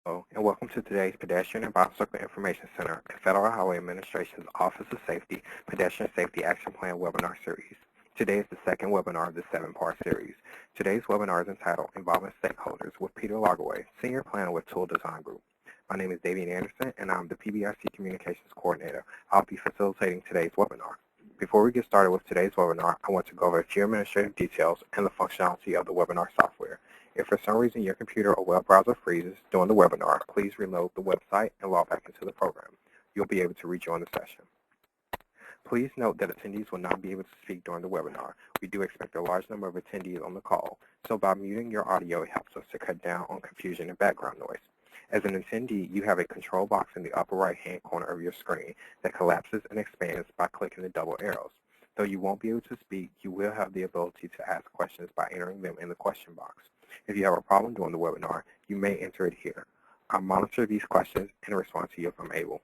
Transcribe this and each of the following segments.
Hello, and welcome to today's Pedestrian and Bicycle Information Center and Federal Highway Administration's Office of Safety Pedestrian Safety Action Plan webinar series. Today is the second webinar of the 7-part series. Today's webinar is entitled Involving Stakeholders with Peter Lagerwey, Senior Planner with Toole Design Group. My name is Davian Anderson, and I'm the PBIC Communications Coordinator. I'll be facilitating today's webinar. Before we get started with today's webinar, I want to go over a few administrative details and the functionality of the webinar software. If for some reason your computer or web browser freezes during the webinar, please reload the website and log back into the program. You'll be able to rejoin the session. Please note that attendees will not be able to speak during the webinar. We do expect a large number of attendees on the call, so by muting your audio, it helps us to cut down on confusion and background noise. As an attendee, you have a control box in the upper right-hand corner of your screen that collapses and expands by clicking the double arrows. Though you won't be able to speak, you will have the ability to ask questions by entering them in the question box. If you have a problem during the webinar, you may enter it here. I'll monitor these questions and respond to you if I'm able.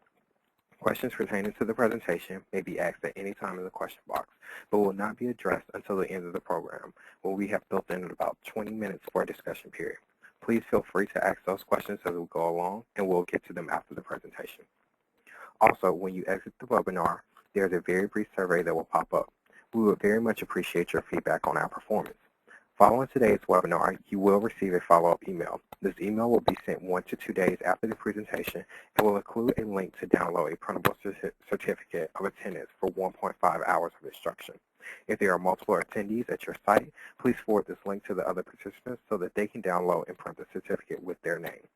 Questions pertaining to the presentation may be asked at any time in the question box, but will not be addressed until the end of the program, where we have built in about 20 minutes for a discussion period. Please feel free to ask those questions as we go along, and we'll get to them after the presentation. Also, when you exit the webinar, there's a very brief survey that will pop up. We would very much appreciate your feedback on our performance. Following today's webinar, you will receive a follow-up email. This email will be sent 1 to 2 days after the presentation and will include a link to download a printable certificate of attendance for 1.5 hours of instruction. If there are multiple attendees at your site, please forward this link to the other participants so that they can download and print the certificate with their name.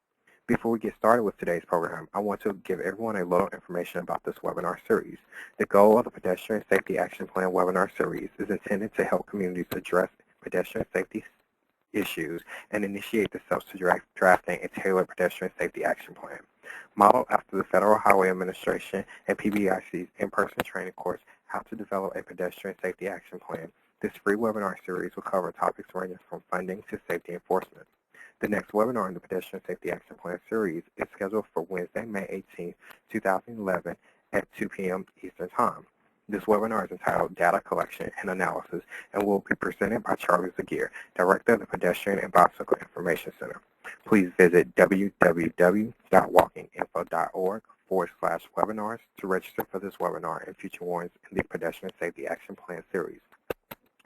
Before we get started with today's program, I want to give everyone a little information about this webinar series. The goal of the Pedestrian Safety Action Plan webinar series is intended to help communities address pedestrian safety issues and initiate the steps to drafting a tailored pedestrian safety action plan. Modeled after the Federal Highway Administration and PBIC's in-person training course, How to Develop a Pedestrian Safety Action Plan, this free webinar series will cover topics ranging from funding to safety enforcement. The next webinar in the Pedestrian Safety Action Plan series is scheduled for Wednesday, May 18, 2011 at 2 p.m. Eastern Time. This webinar is entitled Data Collection and Analysis and will be presented by Charlie Zagier, Director of the Pedestrian and Bicycle Information Center. Please visit www.walkinginfo.org/webinars to register for this webinar and future ones in the Pedestrian Safety Action Plan series.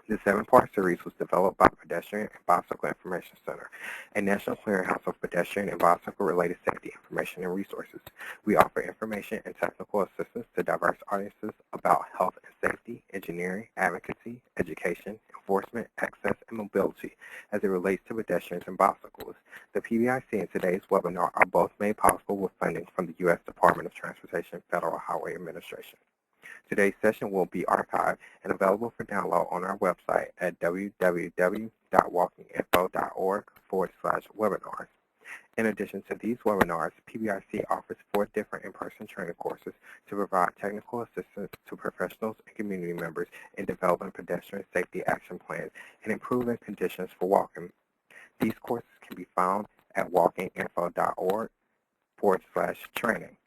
The 7-part series was developed by the Pedestrian and Bicycle Information Center, a national clearinghouse of pedestrian and bicycle-related safety information and resources. We offer information and technical assistance to diverse audiences about health and safety, engineering, advocacy, education, enforcement, access, and mobility as it relates to pedestrians and bicyclists. The PBIC and today's webinar are both made possible with funding from the U.S. Department of Transportation Federal Highway Administration. Today's session will be archived and available for download on our website at www.walkinginfo.org/webinars. In addition to these webinars, PBIC offers 4 different in-person training courses to provide technical assistance to professionals and community members in developing pedestrian safety action plans and improving conditions for walking. These courses can be found at walkinginfo.org/training.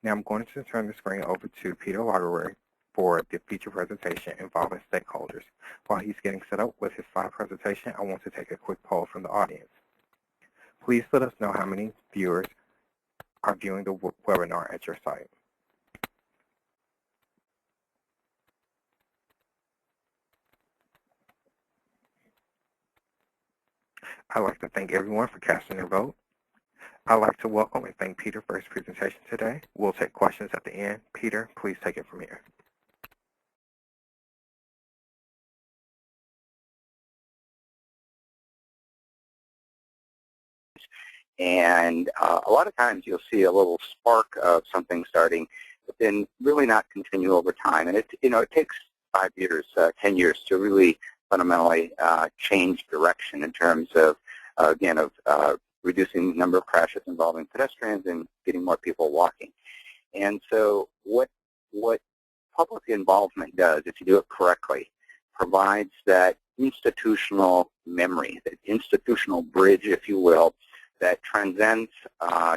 Now I'm going to turn the screen over to Peter Lagerwey for the feature presentation involving stakeholders. While he's getting set up with his slide presentation, I want to take a quick poll from the audience. Please let us know how many viewers are viewing the webinar at your site. I'd like to thank everyone for casting their vote. I'd like to welcome and thank Peter for his presentation today. We'll take questions at the end. Peter, please take it from here. And a lot of times you'll see a little spark of something starting, but then really not continue over time. And it takes 5 years, 10 years to really fundamentally change direction in terms of, again, of reducing the number of crashes involving pedestrians and getting more people walking. And so what public involvement does, if you do it correctly, provides that institutional memory, that institutional bridge, if you will, that transcends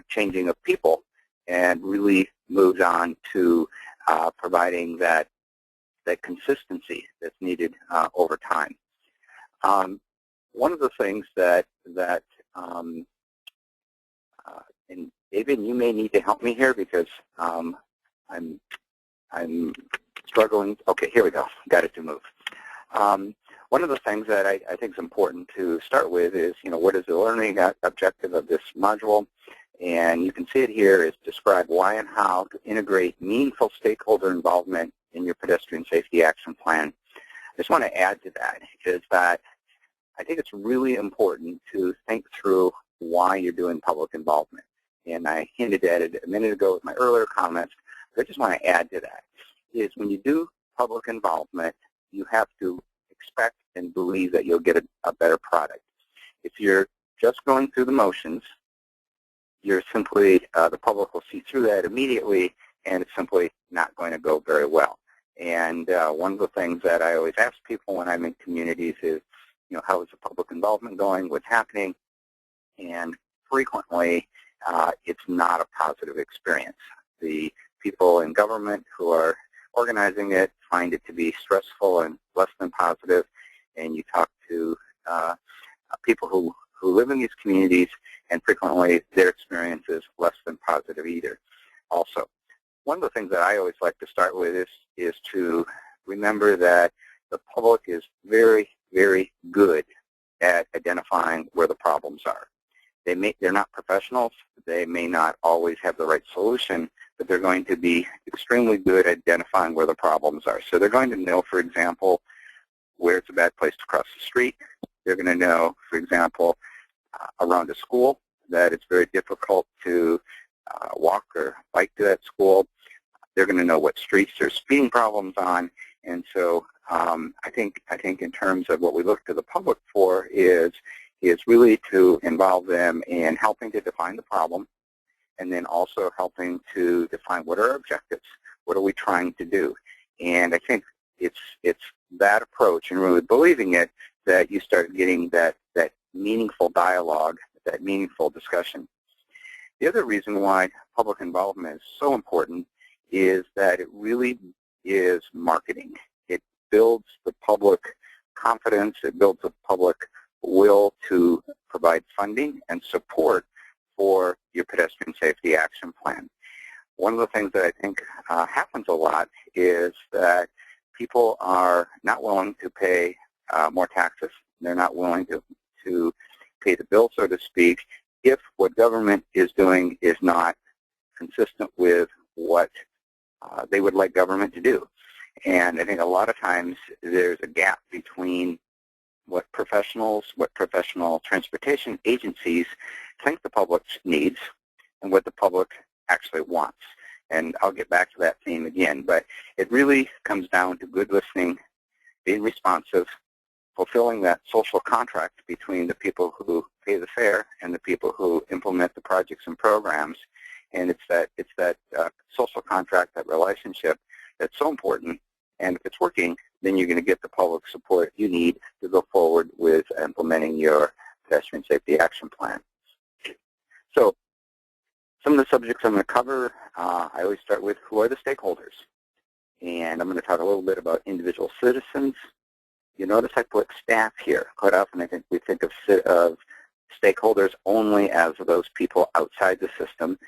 changing of people and really moves on to providing that consistency that's needed over time. One of the things that and David, you may need to help me here because I'm struggling. Okay, here we go. Got it to move. One of the things that I think is important to start with is, what is the learning objective of this module? And you can see it here is describe why and how to integrate meaningful stakeholder involvement in your pedestrian safety action plan. I just want to add to that is that I think it's really important to think through why you're doing public involvement. And I hinted at it a minute ago with my earlier comments, but I just want to add to that, is when you do public involvement, you have to expect and believe that you'll get a better product. If you're just going through the motions, you're simply, the public will see through that immediately, and it's simply not going to go very well. And one of the things that I always ask people when I'm in communities is, how is the public involvement going, what's happening? And frequently, it's not a positive experience. The people in government who are organizing it find it to be stressful and less than positive, and you talk to people who live in these communities, and frequently their experience is less than positive either. Also, one of the things that I always like to start with is to remember that the public is very, very good at identifying where the problems are. They're not professionals. They may not always have the right solution, but they're going to be extremely good at identifying where the problems are. So they're going to know, for example, where it's a bad place to cross the street. They're going to know, for example, around a school that it's very difficult to walk or bike to that school. They're going to know what streets there's speeding problems on. And so I think in terms of what we look to the public for is really to involve them in helping to define the problem, and then also helping to define what are our objectives, what are we trying to do. And I think it's that approach and really believing it that you start getting that meaningful dialogue, that meaningful discussion. The other reason why public involvement is so important is that it really is marketing. It builds the public confidence, it builds the public will to provide funding and support for your pedestrian safety action plan. One of the things that I think happens a lot is that people are not willing to pay more taxes. They're not willing to pay the bill, so to speak, if what government is doing is not consistent with what they would like government to do. And I think a lot of times there's a gap between what professional transportation agencies think the public needs and what the public actually wants. And I'll get back to that theme again, but it really comes down to good listening, being responsive, fulfilling that social contract between the people who pay the fare and the people who implement the projects and programs. And it's that social contract, that relationship that's so important. And if it's working, then you're going to get the public support you need to go forward with implementing your pedestrian safety action plan. So some of the subjects I'm going to cover, I always start with who are the stakeholders. And I'm going to talk a little bit about individual citizens. You notice I put staff here. Quite often I think we think of stakeholders only as those people outside the system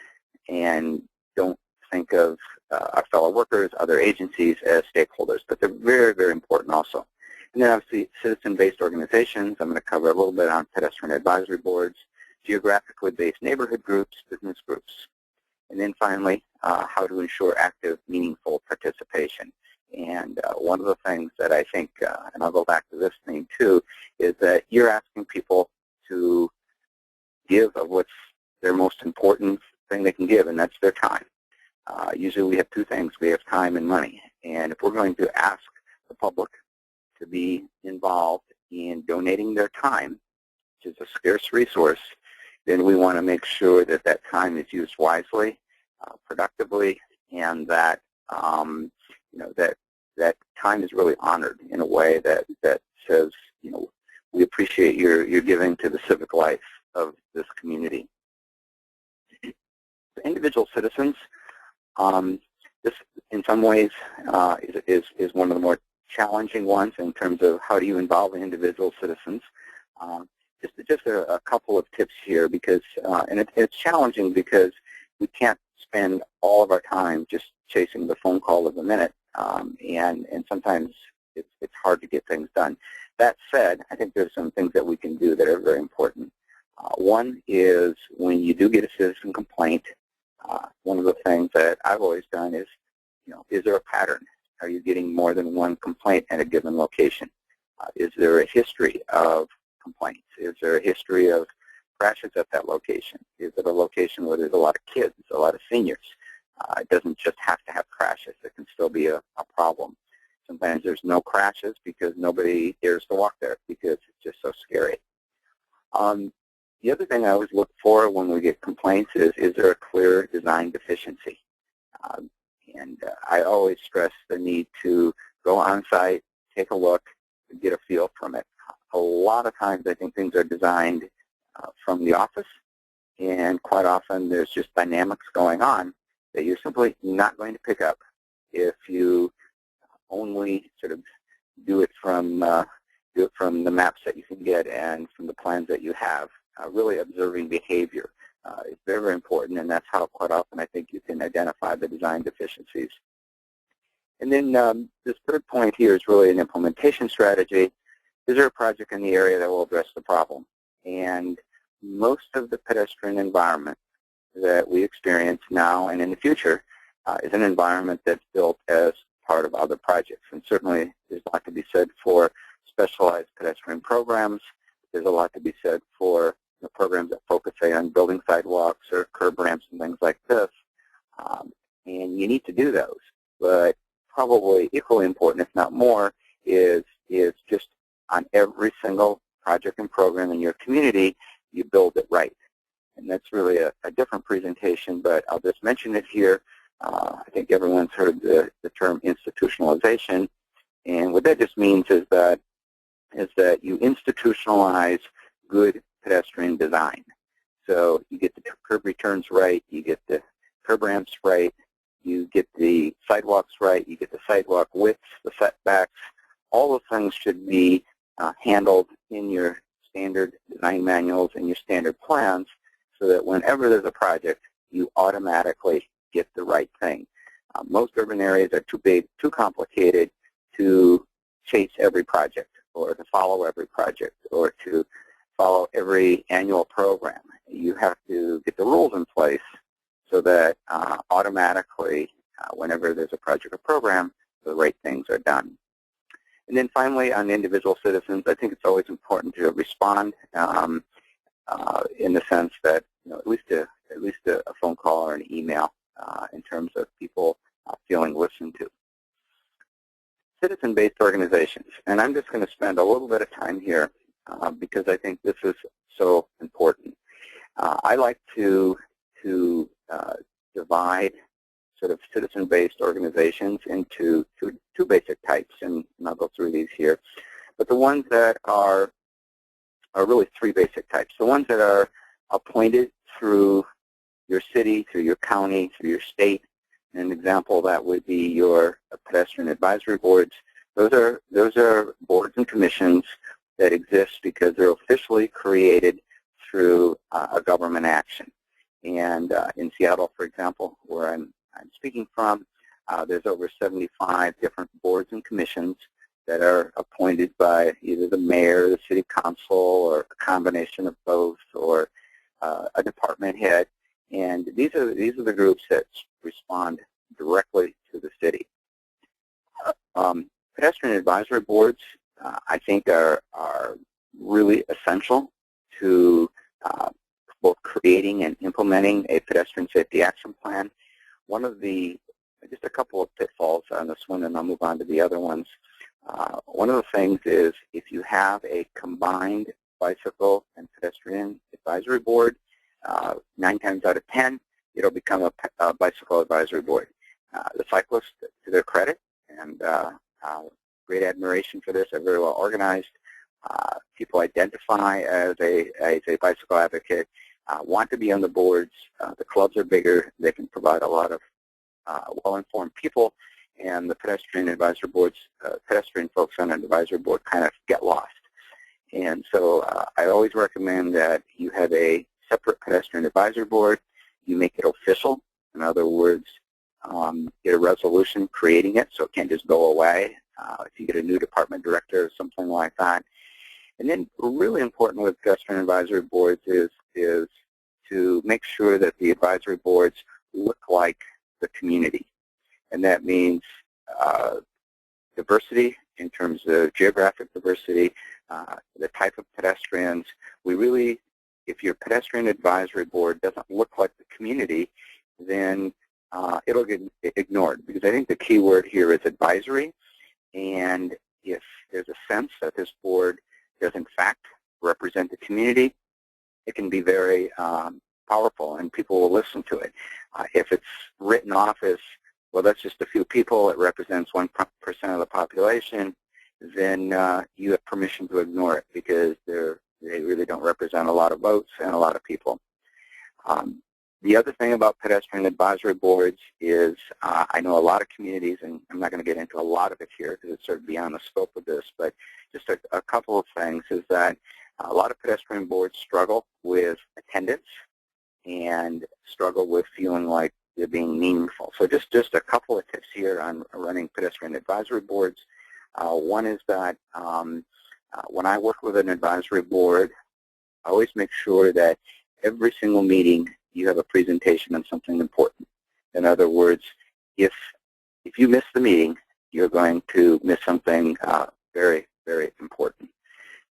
and don't think of our fellow workers, other agencies as stakeholders, but they're very, very important also. And then obviously citizen-based organizations. I'm going to cover a little bit on pedestrian advisory boards, geographically based neighborhood groups, business groups. And then finally, how to ensure active, meaningful participation. And one of the things that I think, and I'll go back to this thing too, is that you're asking people to give of what's their most important thing they can give, and that's their time. Usually we have two things. We have time and money. And if we're going to ask the public to be involved in donating their time, which is a scarce resource, then we want to make sure that that time is used wisely, productively, and that that time is really honored in a way that says, we appreciate your giving to the civic life of this community. For individual citizens, this in some ways is one of the more challenging ones in terms of how do you involve individual citizens. Just a couple of tips here, because and it's challenging because we can't spend all of our time just chasing the phone call of the minute, and sometimes it's hard to get things done. That said, I think there's some things that we can do that are very important. One is when you do get a citizen complaint, one of the things that I've always done is, is there a pattern? Are you getting more than one complaint at a given location? Is there a history of complaints? Is there a history of crashes at that location? Is it a location where there's a lot of kids, a lot of seniors? It doesn't just have to have crashes. It can still be a problem. Sometimes there's no crashes because nobody dares to walk there because it's just so scary. The other thing I always look for when we get complaints is there a clear design deficiency? I always stress the need to go on site, take a look, and get a feel from it. A lot of times I think things are designed from the office, and quite often there's just dynamics going on that you're simply not going to pick up if you only sort of do it from the maps that you can get and from the plans that you have. Really observing behavior is very, very important, and that's how quite often I think you can identify the design deficiencies. And then this third point here is really an implementation strategy. Is there a project in the area that will address the problem? And most of the pedestrian environment that we experience now and in the future is an environment that's built as part of other projects. And certainly there's a lot to be said for specialized pedestrian programs. There's a lot to be said for the programs that focus, say, on building sidewalks or curb ramps and things like this. And you need to do those. But probably equally important, if not more, is just on every single project and program in your community, you build it right. And that's really a different presentation, but I'll just mention it here. I think everyone's heard the term institutionalization. And what that just means is that you institutionalize good pedestrian design. So you get the curb returns right, you get the curb ramps right, you get the sidewalks right, you get the sidewalk widths, the setbacks. All those things should be handled in your standard design manuals and your standard plans so that whenever there's a project, you automatically get the right thing. Most urban areas are too big, too complicated to chase every project or to follow every project or to follow every annual program. You have to get the rules in place so that automatically, whenever there's a project or program, the right things are done. And then finally, on individual citizens, I think it's always important to respond in the sense that at least a phone call or an email in terms of people feeling listened to. Citizen-based organizations, and I'm just going to spend a little bit of time here because I think this is so important. I like to divide sort of citizen-based organizations into two basic types, and I'll go through these here. But the ones that are really three basic types. The ones that are appointed through your city, through your county, through your state. An example of that would be your pedestrian advisory boards. Those are boards and commissions that exist because they're officially created through a government action. And in Seattle, for example, where I'm speaking from, there's over 75 different boards and commissions that are appointed by either the mayor, the city council, or a combination of both, or a department head. And these are the groups that respond directly to the city. Pedestrian advisory boards, I think, are really essential to both creating and implementing a pedestrian safety action plan. Just a couple of pitfalls on this one, and I'll move on to the other ones. One of the things is if you have a combined bicycle and pedestrian advisory board, 9 times out of 10, it'll become a bicycle advisory board. The cyclists, to their credit, and great admiration for this, are very well organized. People identify as a bicycle advocate, want to be on the boards. The clubs are bigger. They can provide a lot of well-informed people, and the pedestrian advisory boards, pedestrian folks on an advisory board kind of get lost. And so I always recommend that you have a separate pedestrian advisory board. You make it official. In other words, get a resolution creating it so it can't just go away. If you get a new department director or something like that. And then really important with pedestrian advisory boards is to make sure that the advisory boards look like the community. And that means diversity in terms of geographic diversity, the type of pedestrians. We really, if your pedestrian advisory board doesn't look like the community, then it'll get ignored, because I think the key word here is advisory. And if there's a sense that this board does in fact represent the community, it can be very powerful and people will listen to it. If it's written off as, well, that's just a few people, it represents 1% of the population, then you have permission to ignore it, because they really don't represent a lot of votes and a lot of people. The other thing about pedestrian advisory boards is I know a lot of communities, and I'm not going to get into a lot of it here because it's sort of beyond the scope of this, but just a couple of things is that a lot of pedestrian boards struggle with attendance and struggle with feeling like they're being meaningful. So just a couple of tips here on running pedestrian advisory boards. One is that when I work with an advisory board, I always make sure that every single meeting you have a presentation on something important. In other words, if you miss the meeting, you're going to miss something very, very important.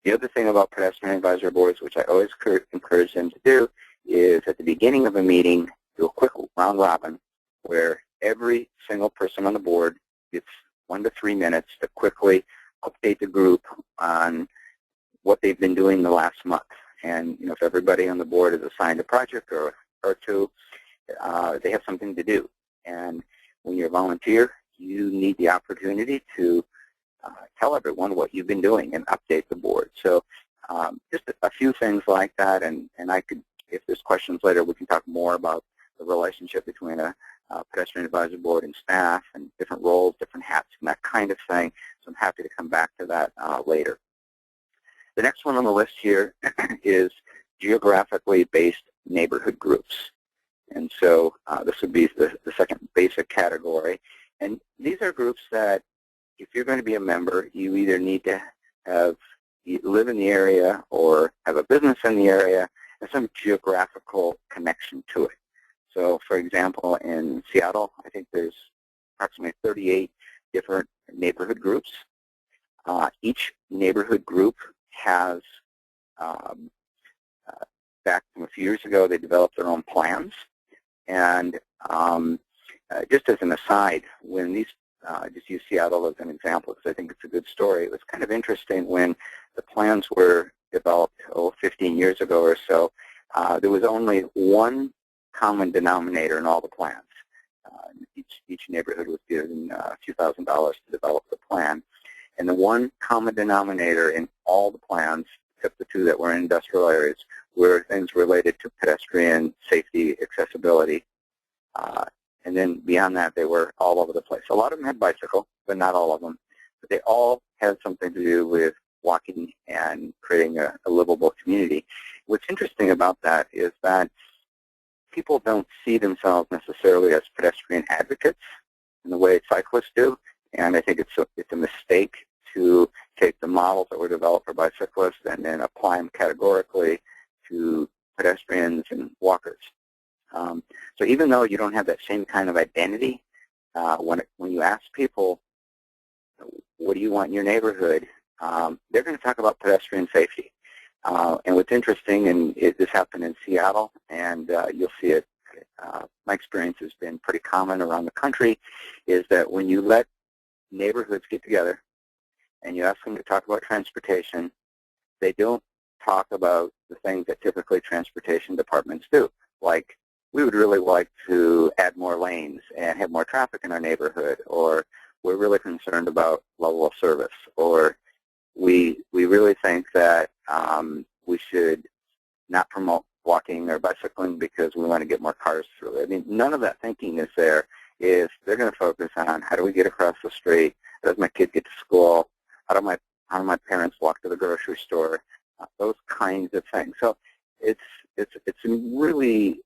The other thing about pedestrian advisory boards, which I always encourage them to do, is at the beginning of a meeting, do a quick round robin where every single person on the board gets 1 to 3 minutes to quickly update the group on what they've been doing the last month. And if everybody on the board is assigned a project or two, they have something to do. And when you're a volunteer, you need the opportunity to tell everyone what you've been doing and update the board. So just a few things like that, and I could, if there's questions later, we can talk more about the relationship between a pedestrian advisory board and staff and different roles, different hats, and that kind of thing. So I'm happy to come back to that later. The next one on the list here is geographically based neighborhood groups. And so this would be the second basic category. And these are groups that, if you're going to be a member, you either need to live in the area or have a business in the area and some geographical connection to it. So, for example, in Seattle, I think there's approximately 38 different neighborhood groups. Each neighborhood group has, back from a few years ago, they developed their own plans. And just as an aside, when these, just use Seattle as an example because I think it's a good story. It was kind of interesting when the plans were developed 15 years ago or so. There was only one common denominator in all the plans. Each neighborhood was given a few $1,000s to develop the plan. And the one common denominator in all the plans, except the two that were in industrial areas, were things related to pedestrian safety, accessibility. And then beyond that, they were all over the place. A lot of them had bicycle, but not all of them. But they all had something to do with walking and creating a livable community. What's interesting about that is that people don't see themselves necessarily as pedestrian advocates in the way cyclists do. And I think it's a mistake to take the models that were developed for bicyclists and then apply them categorically to pedestrians and walkers. So even though you don't have that same kind of identity, when you ask people, what do you want in your neighborhood, they're going to talk about pedestrian safety. And what's interesting, and this happened in Seattle, and you'll see it, my experience has been pretty common around the country, is that when you let neighborhoods get together and you ask them to talk about transportation, they don't talk about the things that typically transportation departments do, like we would really like to add more lanes and have more traffic in our neighborhood, or we're really concerned about level of service, or we really think that we should not promote walking or bicycling because we want to get more cars through. I mean, none of that thinking is there. They're going to focus on how do we get across the street, how does my kid get to school, how how do my parents walk to the grocery store, those kinds of things. So it's really,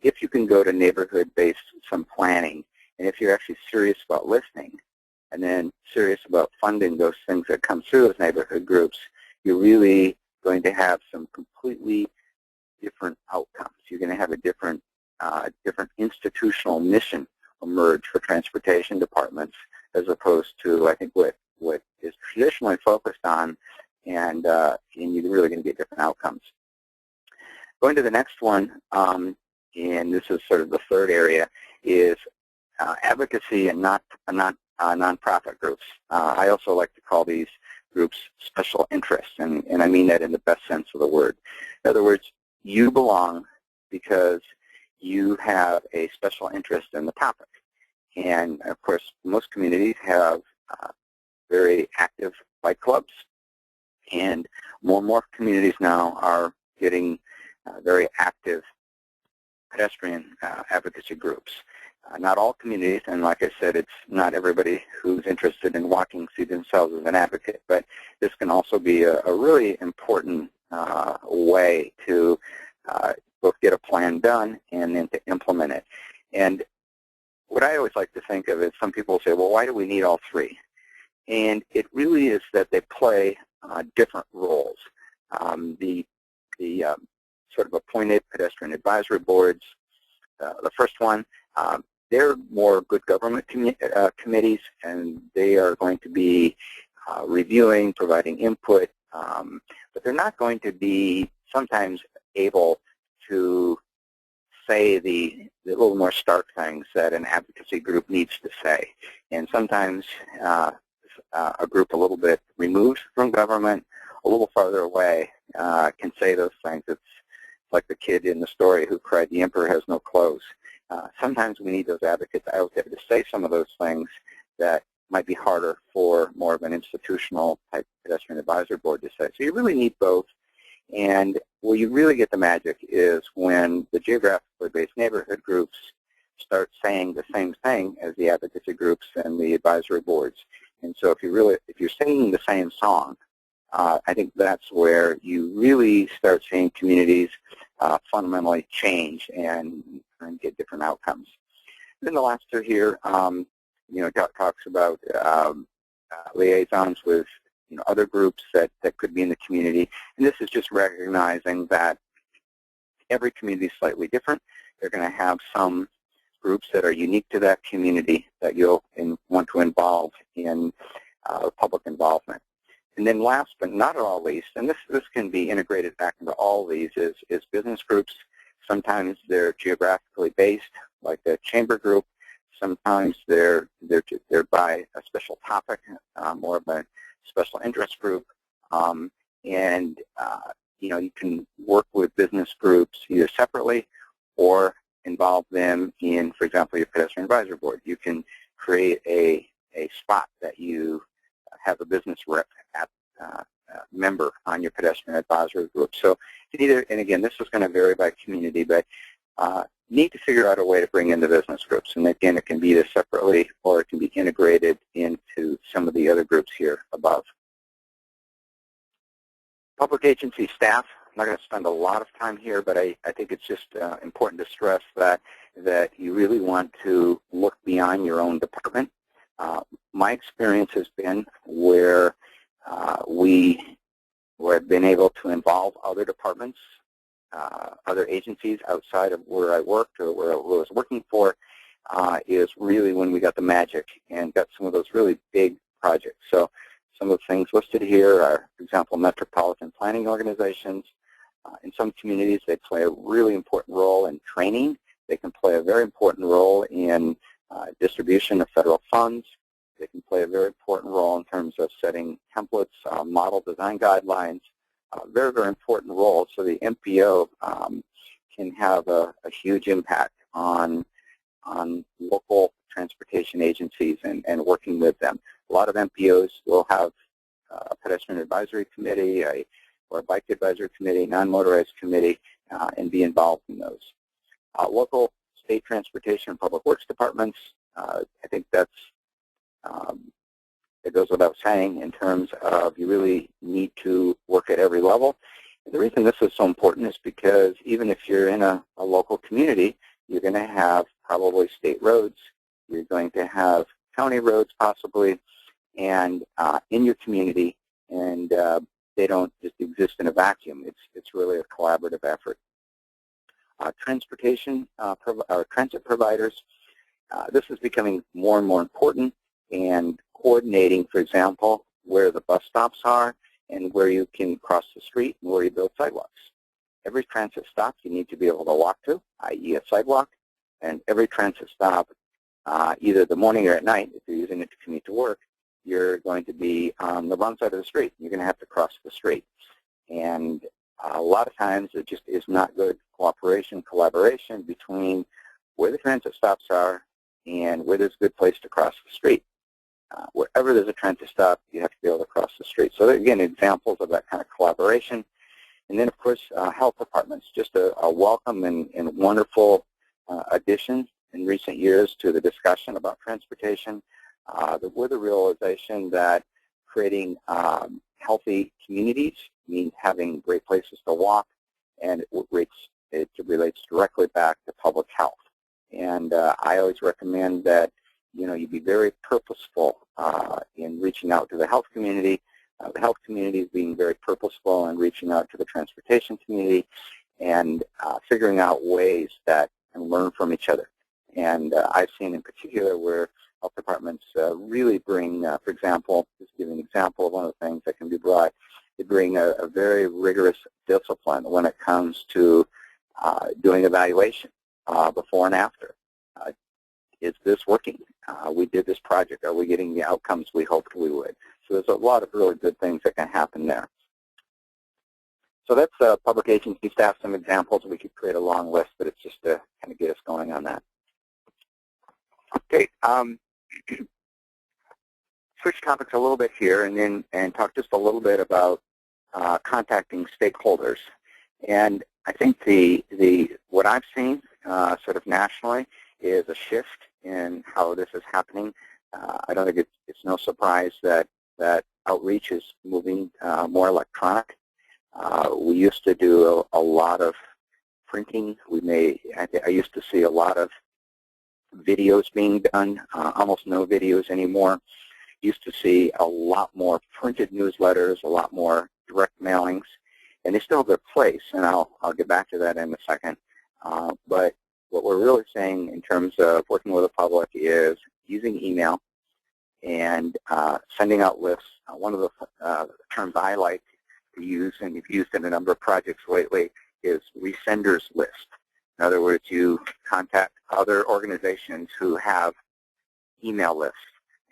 if you can go to neighborhood-based some planning, and if you're actually serious about listening, and then serious about funding those things that come through as neighborhood groups, you're really going to have some completely different outcomes. You're going to have a different institutional mission emerge for transportation departments, as opposed to, I think, what is traditionally focused on, and you're really going to get different outcomes. Going to the next one, and this is sort of the third area, is advocacy and nonprofit groups. I also like to call these groups special interests, and I mean that in the best sense of the word. In other words, you belong because you have a special interest in the topic. And, of course, most communities have very active bike clubs, and more communities now are getting very active pedestrian advocacy groups. Not all communities, and like I said, it's not everybody who's interested in walking see themselves as an advocate, but this can also be a really important way to both get a plan done and then to implement it. And what I always like to think of is, some people say, well, why do we need all three? And it really is that they play different roles. The sort of appointed pedestrian advisory boards, the first one, they're more good government committees, and they are going to be reviewing, providing input, but they're not going to be sometimes able to say the little more stark things that an advocacy group needs to say. And sometimes a group a little bit removed from government, a little farther away, can say those things. It's like the kid in the story who cried, "The emperor has no clothes." Sometimes we need those advocates out there to say some of those things that might be harder for more of an institutional type pedestrian advisory board to say. So you really need both. And where you really get the magic is when the geographically based neighborhood groups start saying the same thing as the advocacy groups and the advisory boards. And so if you're singing the same song, I think that's where you really start seeing communities fundamentally change and get different outcomes. And then the last two here, talks about liaisons with other groups that could be in the community. And this is just recognizing that every community is slightly different. They're going to have some groups that are unique to that community that you'll want to involve in public involvement. And then last but not at all least, and this can be integrated back into all of these, is business groups. Sometimes they're geographically based, like a chamber group. Sometimes they're by a special topic, more of a special interest group. You can work with business groups either separately or involve them in, for example, your pedestrian advisory board. You can create a spot that you have a business rep at member on your pedestrian advisory group. So either, and again, this is going to vary by community, but need to figure out a way to bring in the business groups. And again, it can be either separately or it can be integrated into some of the other groups here above. Public agency staff, I'm not going to spend a lot of time here, but I think it's just important to stress that you really want to look beyond your own department. My experience has been where I've been able to involve other departments, other agencies outside of where I worked or where I was working for, is really when we got the magic and got some of those really big projects. So some of the things listed here are, for example, metropolitan planning organizations. In some communities, they play a really important role in training. They can play a very important role in distribution of federal funds. They can play a very important role in terms of setting templates, model design guidelines, very, very important role. So the MPO can have a huge impact on local transportation agencies and working with them. A lot of MPOs will have a pedestrian advisory committee or a bike advisory committee, non-motorized committee, and be involved in those. Local state transportation and public works departments, I think that's it goes without saying in terms of you really need to work at every level. And the reason this is so important is because even if you're in a local community, you're going to have probably state roads, you're going to have county roads possibly, and in your community, and they don't just exist in a vacuum. It's really a collaborative effort. Transportation or transit providers, this is becoming more and more important, and coordinating, for example, where the bus stops are and where you can cross the street and where you build sidewalks. Every transit stop you need to be able to walk to, i.e. a sidewalk, and every transit stop, either the morning or at night, if you're using it to commute to work, you're going to be on the wrong side of the street. You're going to have to cross the street. And a lot of times it just is not good cooperation, collaboration between where the transit stops are and where there's a good place to cross the street. Wherever there's a transit stop, you have to be able to cross the street. So again, examples of that kind of collaboration. And then, of course, health departments, just a welcome and wonderful addition in recent years to the discussion about transportation, with the realization that creating healthy communities means having great places to walk, and it relates directly back to public health. And I always recommend that you be very purposeful in reaching out to the health community. The health community is being very purposeful in reaching out to the transportation community and figuring out ways that can learn from each other. And I've seen in particular where health departments really bring, for example, just give an example of one of the things that can be brought, they bring a very rigorous discipline when it comes to doing evaluation before and after. Is this working? We did this project. Are we getting the outcomes we hoped we would? So there's a lot of really good things that can happen there. So that's public agency staff, some examples. We could create a long list, but it's just to kind of get us going on that. Okay, switch topics a little bit here and talk just a little bit about contacting stakeholders. And I think what I've seen sort of nationally is a shift in how this is happening. I don't think it's no surprise that outreach is moving more electronic. We used to do a lot of printing. I used to see a lot of videos being done, almost no videos anymore. Used to see a lot more printed newsletters, a lot more direct mailings, and they still have their place, and I'll get back to that in a second. But what we're really saying in terms of working with the public is using email and sending out lists. One of the terms I like to use, and you've used in a number of projects lately, is resenders list. In other words, you contact other organizations who have email lists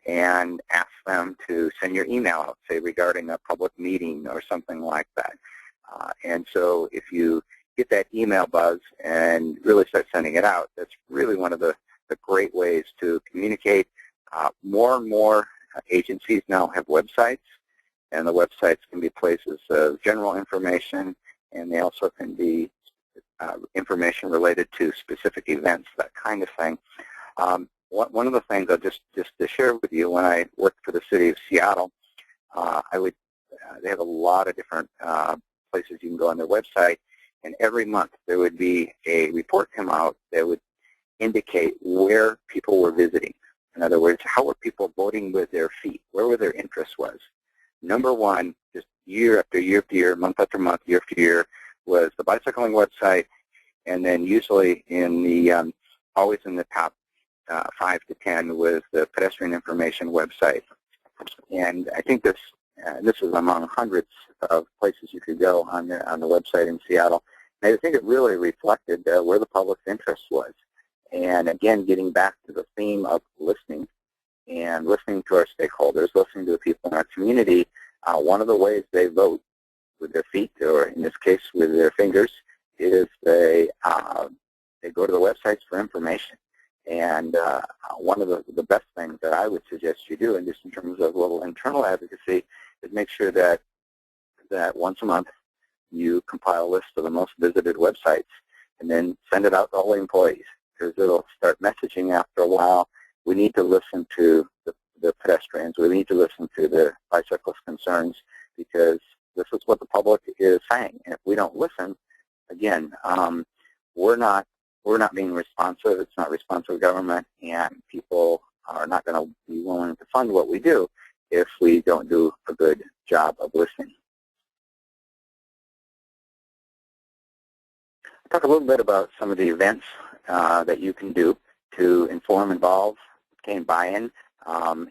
and ask them to send your email out, say regarding a public meeting or something like that. And so if you get that email buzz and really start sending it out, that's really one of the great ways to communicate. More and more agencies now have websites, and the websites can be places of general information, and they also can be information related to specific events, that kind of thing. One of the things I'll just to share with you, when I worked for the city of Seattle, they have a lot of different places you can go on their website, and every month there would be a report come out that would indicate where people were visiting. In other words, how were people voting with their feet? Where their interest was? Number one, just year after year after year, month after month, year after year, was the bicycling website, and then usually in the always in the top 5 to 10 was the pedestrian information website. And I think this is among hundreds of places you could go on the website in Seattle. And I think it really reflected where the public's interest was. And again, getting back to the theme of listening and listening to our stakeholders, listening to the people in our community, one of the ways they vote with their feet, or in this case with their fingers, is they go to the websites for information. And one of the best things that I would suggest you do, and just in terms of a little internal advocacy, is make sure that once a month you compile a list of the most visited websites and then send it out to all the employees, because it'll start messaging after a while. We need to listen to the the pedestrians. We need to listen to the bicyclist concerns, because this is what the public is saying. And if we don't listen, again, we're not being responsive. It's not responsive government, and people are not going to be willing to fund what we do if we don't do a good job of listening. I'll talk a little bit about some of the events that you can do to inform, involve, gain buy-in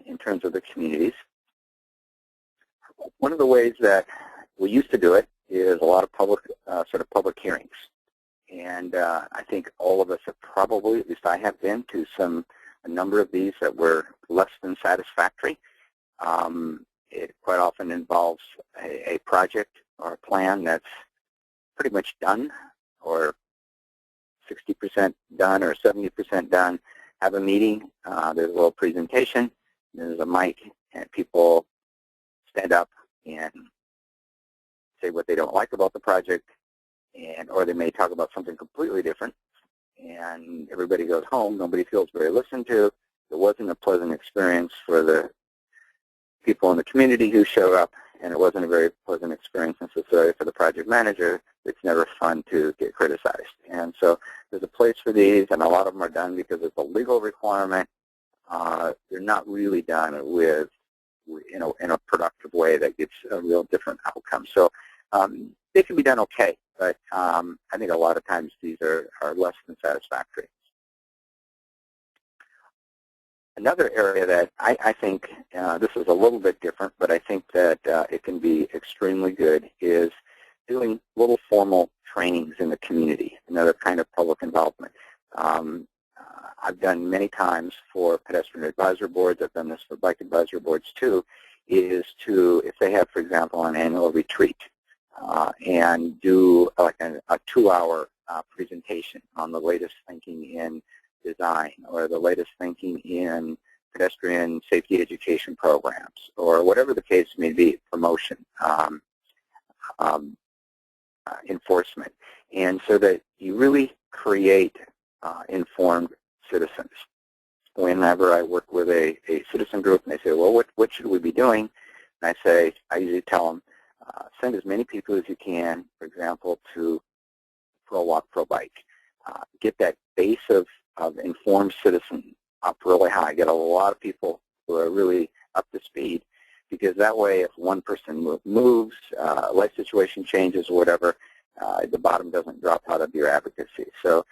in terms of the communities. One of the ways that we used to do it is a lot of public hearings. And I think all of us have probably, at least I have been, to a number of these that were less than satisfactory. It quite often involves a project or a plan that's pretty much done, or 60% done or 70% done. Have a meeting, there's a little presentation, there's a mic, and people stand up and say what they don't like about the project, or they may talk about something completely different, and everybody goes home. Nobody feels very listened to. It wasn't a pleasant experience for the people in the community who showed up, and it wasn't a very pleasant experience necessarily for the project manager. It's never fun to get criticized. And so there's a place for these, and a lot of them are done because it's a legal requirement. They're not really done in a productive way that gets a real different outcome. So they can be done okay, but I think a lot of times these are less than satisfactory. Another area that I think, this is a little bit different, but I think that it can be extremely good, is doing little formal trainings in the community, another kind of public involvement. I've done many times for pedestrian advisory boards, I've done this for bike advisory boards too, is to, if they have, for example, an annual retreat, and do like a 2-hour presentation on the latest thinking in design, or the latest thinking in pedestrian safety education programs, or whatever the case may be, promotion, enforcement, and so that you really create informed citizens. Whenever I work with a citizen group and they say, well, what should we be doing? And I usually tell them, send as many people as you can, for example, to Pro Walk, Pro Bike. Get that base of informed citizen up really high. Get a lot of people who are really up to speed, because that way if one person moves, life situation changes or whatever, the bottom doesn't drop out of your advocacy. So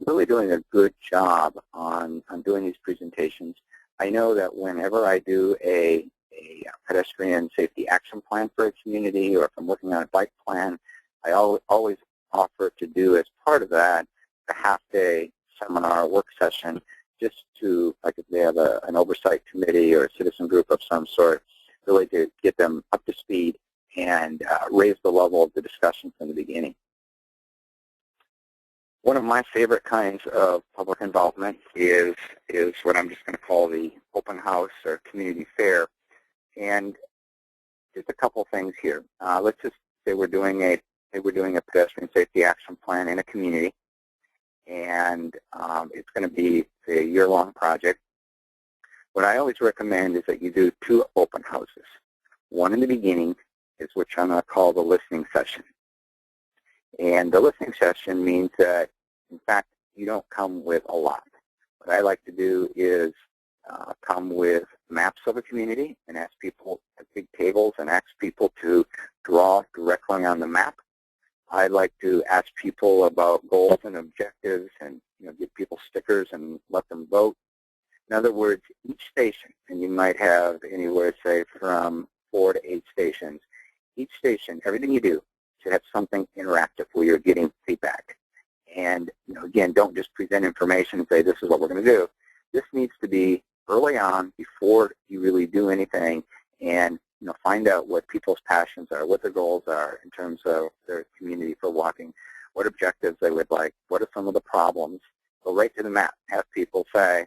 really doing a good job on doing these presentations. I know that whenever I do a pedestrian safety action plan for a community, or if I'm working on a bike plan, I always offer to do as part of that a half-day seminar work session, just to, like if they have an oversight committee or a citizen group of some sort, really to get them up to speed and raise the level of the discussion from the beginning. One of my favorite kinds of public involvement is what I'm just going to call the open house or community fair. And just a couple things here. Let's just say we're doing a pedestrian safety action plan in a community, and it's going to be a year-long project. What I always recommend is that you do 2 open houses. One in the beginning is what I'm going to call the listening session. And the listening session means that, in fact, you don't come with a lot. What I like to do is come with maps of a community and ask people at big tables and ask people to draw directly on the map. I like to ask people about goals and objectives, and give people stickers and let them vote. In other words, each station, and you might have anywhere, say, from 4 to 8 stations, each station, everything you do should have something interactive where you're getting feedback. And again, don't just present information and say, this is what we're going to do. This needs to be early on, before you really do anything, and find out what people's passions are, what their goals are in terms of their community for walking, what objectives they would like, what are some of the problems. Go right to the map. Have people say,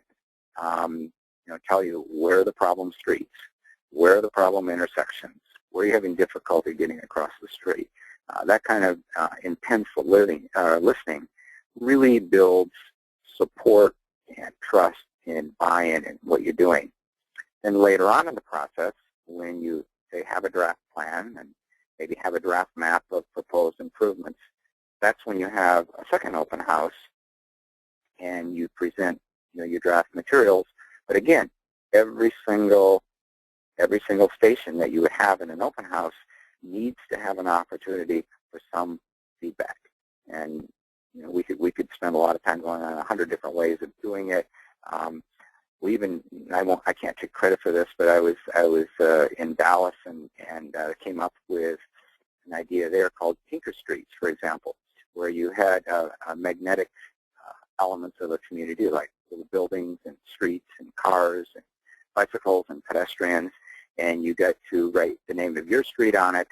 tell you where are the problem streets, where are the problem intersections, where are you having difficulty getting across the street. That kind of intense listening really builds support and trust and buy-in in what you're doing. Then later on in the process, when you, say, have a draft plan and maybe have a draft map of proposed improvements, that's when you have a second open house and you present, your draft materials. But again, every single station that you would have in an open house needs to have an opportunity for some feedback. And we could spend a lot of time going on 100 different ways of doing it. I can't take credit for this, but I was in Dallas and came up with an idea there called Tinker Streets, for example, where you had magnetic elements of a community, like little buildings and streets and cars and bicycles and pedestrians, and you got to write the name of your street on it,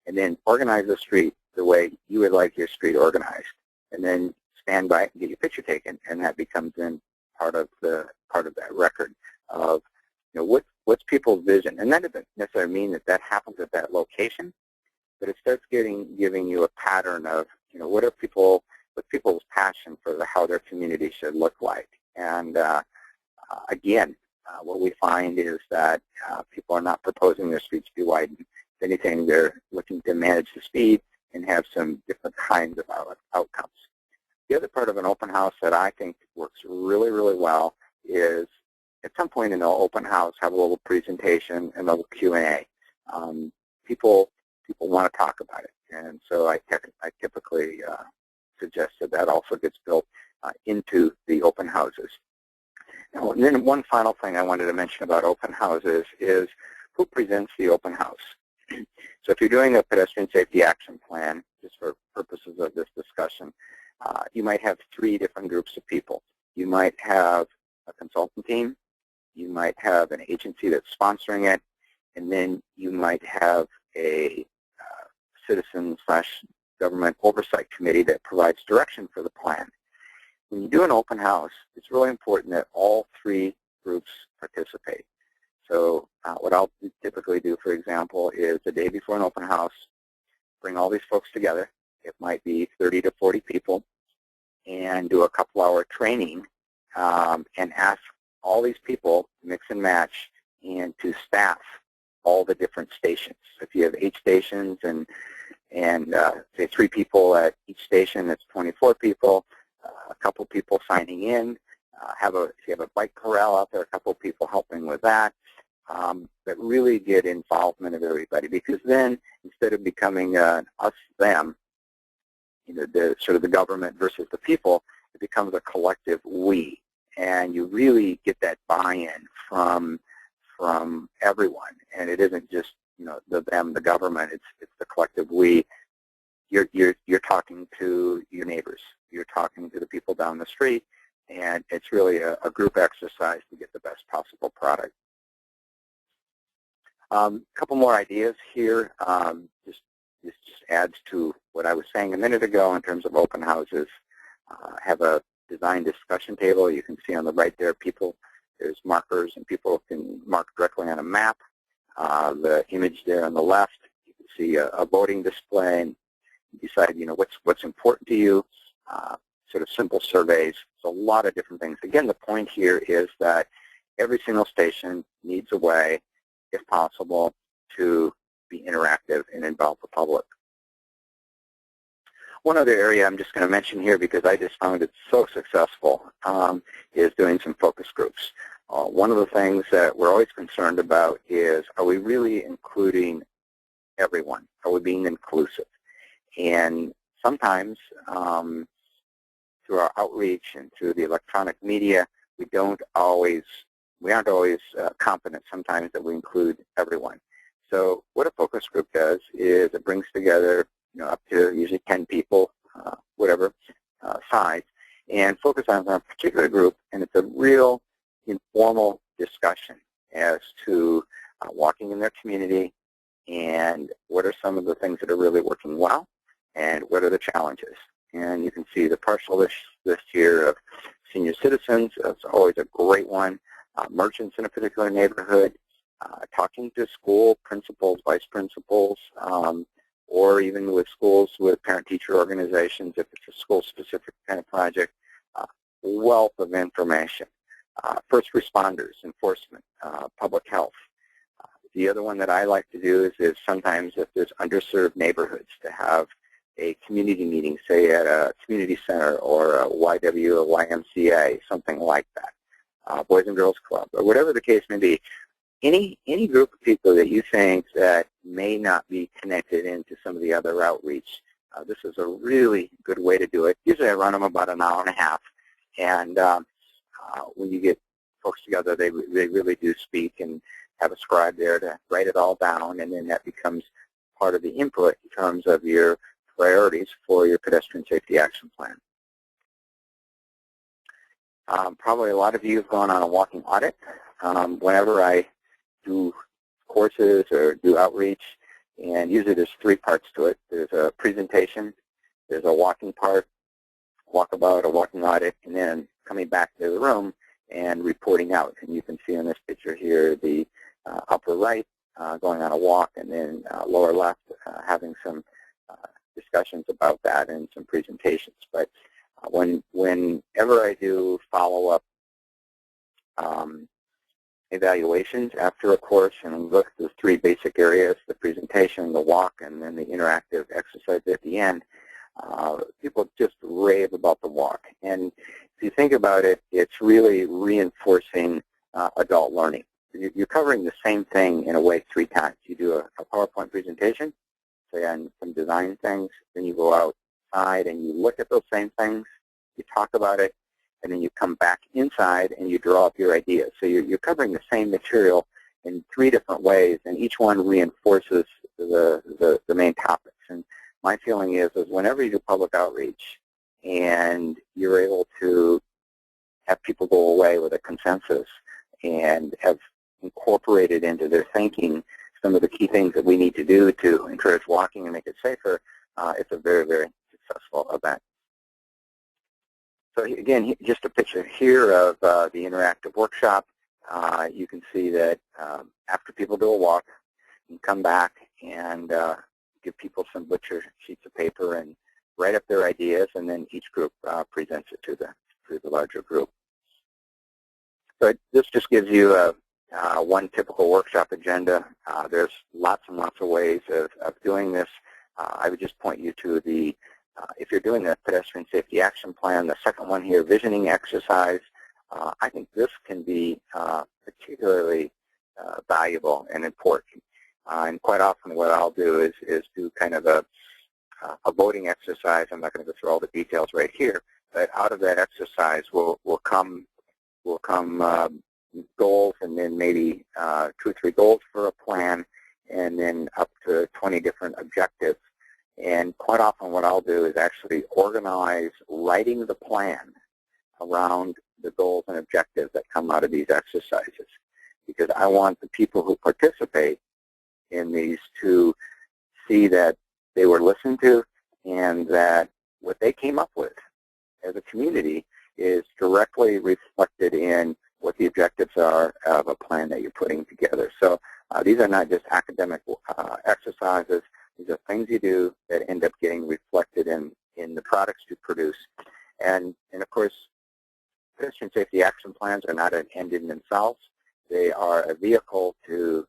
and then organize the street the way you would like your street organized, and then stand by it and get your picture taken, and that becomes then part of that record of what's people's vision. And that doesn't necessarily mean that happens at that location, but it starts giving you a pattern of what's people's passion for how their community should look like. And again, what we find is that people are not proposing their streets to be widened. If anything, they're looking to manage the speed and have some different kinds of outcomes. The other part of an open house that I think works really, really well is at some point in an open house have a little presentation and a little Q&A. People want to talk about it, and so I typically suggest that also gets built into the open houses. Now, and then one final thing I wanted to mention about open houses is who presents the open house. So if you're doing a pedestrian safety action plan, just for purposes of this discussion, you might have 3 different groups of people. You might have a consultant team, you might have an agency that's sponsoring it, and then you might have a citizen/government oversight committee that provides direction for the plan. When you do an open house, it's really important that all 3 groups participate. So what I'll typically do, for example, is the day before an open house, bring all these folks together. It might be 30 to 40 people, and do a couple-hour training and ask all these people to mix and match and to staff all the different stations. If you have 8 stations and say 3 people at each station, that's 24 people. A couple people signing in. If you have a bike corral out there, a couple people helping with that. But really get involvement of everybody, because then instead of becoming us-them, the sort of the government versus the people, it becomes a collective we, and you really get that buy-in from everyone, and it isn't just the them, the government. It's the collective we. You're talking to your neighbors, you're talking to the people down the street, and it's really a group exercise to get the best possible product. A couple more ideas here. This just adds to what I was saying a minute ago in terms of open houses. Have a design discussion table. You can see on the right there, there's markers, and people can mark directly on a map. The image there on the left, you can see a voting display, and decide what's important to you. Sort of simple surveys. So a lot of different things. Again, the point here is that every single station needs a way, if possible, to be interactive and involve the public. One other area I'm just going to mention here, because I just found it so successful, is doing some focus groups. One of the things that we're always concerned about is, are we really including everyone? Are we being inclusive? And sometimes through our outreach and through the electronic media, we aren't always confident sometimes that we include everyone. So what a focus group does is it brings together up to usually 10 people, whatever size, and focus on a particular group, and it's a real informal discussion as to walking in their community and what are some of the things that are really working well and what are the challenges. And you can see the partial list here of senior citizens. That's always a great one. Merchants in a particular neighborhood, talking to school principals, vice principals, or even with schools with parent-teacher organizations if it's a school-specific kind of project. Wealth of information. first responders, enforcement, public health. The other one that I like to do is sometimes if there's underserved neighborhoods to have a community meeting, say at a community center or a YW or YMCA, something like that, Boys and Girls Club, or whatever the case may be. Any group of people that you think that may not be connected into some of the other outreach, this is a really good way to do it. Usually I run them about an hour and a half, and when you get folks together, they really do speak and have a scribe there to write it all down, and then that becomes part of the input in terms of your priorities for your pedestrian safety action plan. Probably a lot of you have gone on a walking audit. Whenever I do courses or do outreach, and usually there's three parts to it. There's a presentation, there's a walking part, walkabout, a walking audit, and then coming back to the room and reporting out. And you can see in this picture here the upper right going on a walk, and then lower left having some discussions about that and some presentations. But whenever I do follow-up evaluations after a course and look at the three basic areas, the presentation, the walk, and then the interactive exercise at the end, people just rave about the walk. And if you think about it, it's really reinforcing adult learning. You're covering the same thing in a way 3 times. You do a PowerPoint presentation, say on some design things, then you go outside and you look at those same things, you talk about it, and then you come back inside and you draw up your ideas. So you're covering the same material in 3 different ways, and each one reinforces the main topics. And my feeling is whenever you do public outreach and you're able to have people go away with a consensus and have incorporated into their thinking some of the key things that we need to do to encourage walking and make it safer, it's a very, very successful event. So again, just a picture here of the interactive workshop. You can see that after people do a walk, you come back and give people some butcher sheets of paper and write up their ideas, and then each group presents it to the larger group. So this just gives you one typical workshop agenda. There's lots and lots of ways of doing this. I would just point you to the if you're doing the pedestrian safety action plan, the second one here, visioning exercise, I think this can be particularly valuable and important. And quite often what I'll do is do kind of a voting exercise. I'm not going to go through all the details right here, but out of that exercise will come goals, and then maybe 2 or 3 goals for a plan, and then up to 20 different objectives. And quite often what I'll do is actually organize writing the plan around the goals and objectives that come out of these exercises, because I want the people who participate in these to see that they were listened to and that what they came up with as a community is directly reflected in what the objectives are of a plan that you're putting together. So these are not just academic exercises. These are things you do that end up getting reflected in the products you produce. And of course, pedestrian safety action plans are not an end in themselves. They are a vehicle to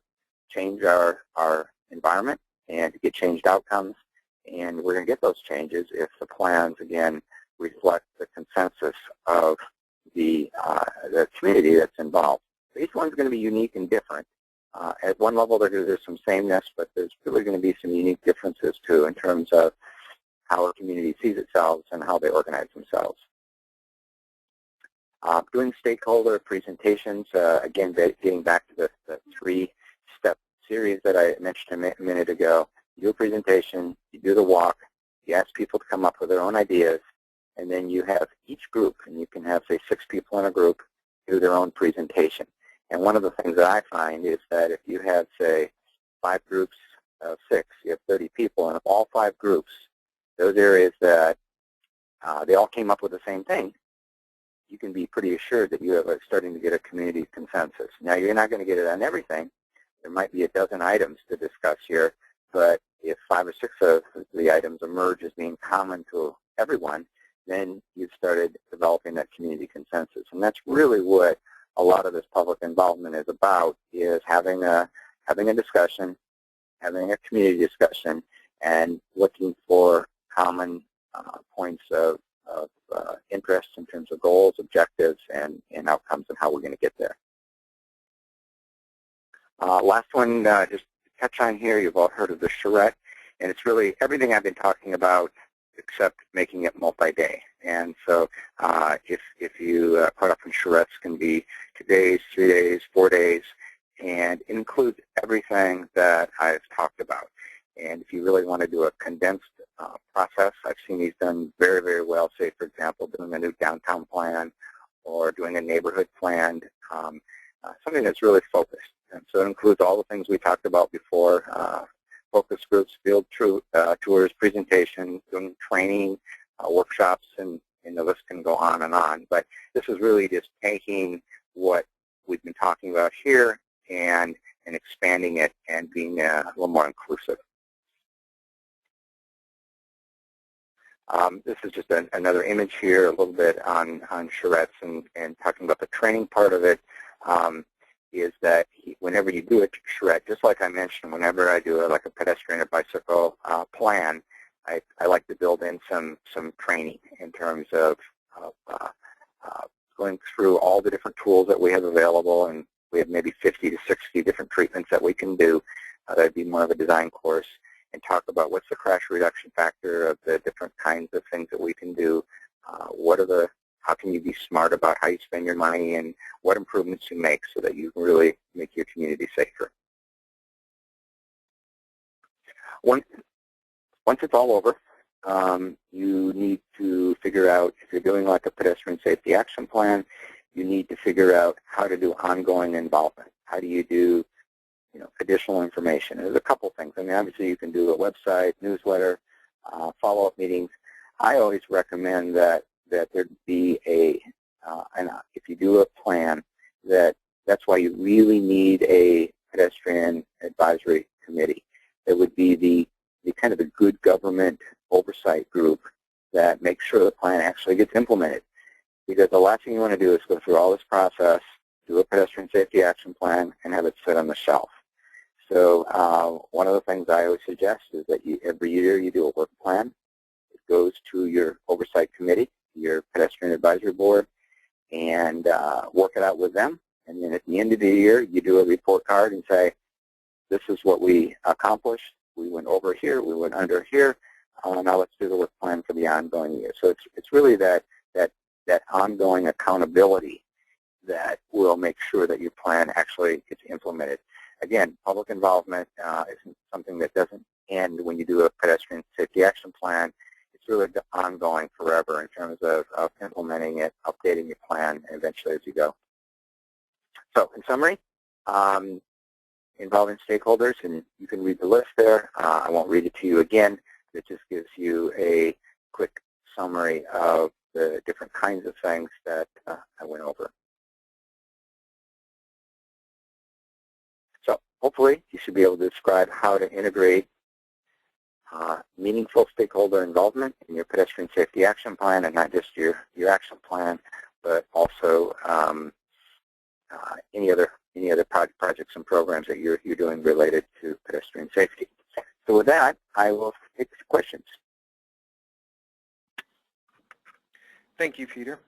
change our environment and to get changed outcomes. And we're going to get those changes if the plans, again, reflect the consensus of the community that's involved. So each one's going to be unique and different. At one level, there's some sameness, but there's really going to be some unique differences, too, in terms of how a community sees itself and how they organize themselves. Doing stakeholder presentations, again, getting back to the 3-step series that I mentioned a minute ago. You do a presentation, you do the walk, you ask people to come up with their own ideas, and then you have each group, and you can have, say, 6 people in a group, do their own presentation. And one of the things that I find is that if you have, say, 5 groups of 6, you have 30 people, and if all 5 groups, those areas that they all came up with the same thing, you can be pretty assured that you are starting to get a community consensus. Now, you're not going to get it on everything. There might be a dozen items to discuss here, but if 5 or 6 of the items emerge as being common to everyone, then you've started developing that community consensus. And that's really what a lot of this public involvement is about, is having a discussion, having a community discussion, and looking for common points of interest in terms of goals, objectives, and outcomes, and how we're going to get there. Last one, just to touch on here, you've all heard of the Charrette, and it's really everything I've been talking about except making it multi-day. And so if you quite often Charrettes can be 2 days, 3 days, 4 days, and it includes everything that I've talked about. And if you really want to do a condensed process, I've seen these done very, very well, say, for example, doing a new downtown plan or doing a neighborhood plan, something that's really focused. And so it includes all the things we talked about before, focus groups, field tours, presentations, doing training, workshops, and the list can go on and on. But this is really just taking what we've been talking about here and expanding it and being a little more inclusive. This is just another image here, a little bit on Charrettes and talking about the training part of it. Is that whenever you do a Charrette, just like I mentioned, whenever I do like a pedestrian or bicycle plan, I like to build in some training in terms of going through all the different tools that we have available, and we have maybe 50 to 60 different treatments that we can do. That would be more of a design course, and talk about what's the crash reduction factor of the different kinds of things that we can do. How can you be smart about how you spend your money, and what improvements you make so that you can really make your community safer. Once it's all over, you need to figure out, if you're doing like a pedestrian safety action plan, you need to figure out how to do ongoing involvement. How do you do additional information? There's a couple things. I mean, obviously you can do a website, newsletter, follow-up meetings. I always recommend that there'd be if you do a plan, that's why you really need a pedestrian advisory committee. It would be the kind of the good government oversight group that makes sure the plan actually gets implemented. Because the last thing you want to do is go through all this process, do a pedestrian safety action plan, and have it sit on the shelf. So one of the things I always suggest is that every year you do a work plan. It goes to your oversight committee, your pedestrian advisory board, and work it out with them. And then at the end of the year, you do a report card and say, this is what we accomplished. We went over here. We went under here. Now let's do the work plan for the ongoing year. So it's really that ongoing accountability that will make sure that your plan actually gets implemented. Again, public involvement isn't something that doesn't end when you do a pedestrian safety action plan. It's really ongoing forever in terms of implementing it, updating your plan, and eventually as you go. So in summary, involving stakeholders, and you can read the list there. I won't read it to you again. It just gives you a quick summary of the different kinds of things that I went over. So hopefully you should be able to describe how to integrate meaningful stakeholder involvement in your pedestrian safety action plan, and not just your action plan, but also any other projects and programs that you're doing related to pedestrian safety. So with that, I will take questions. Thank you, Peter.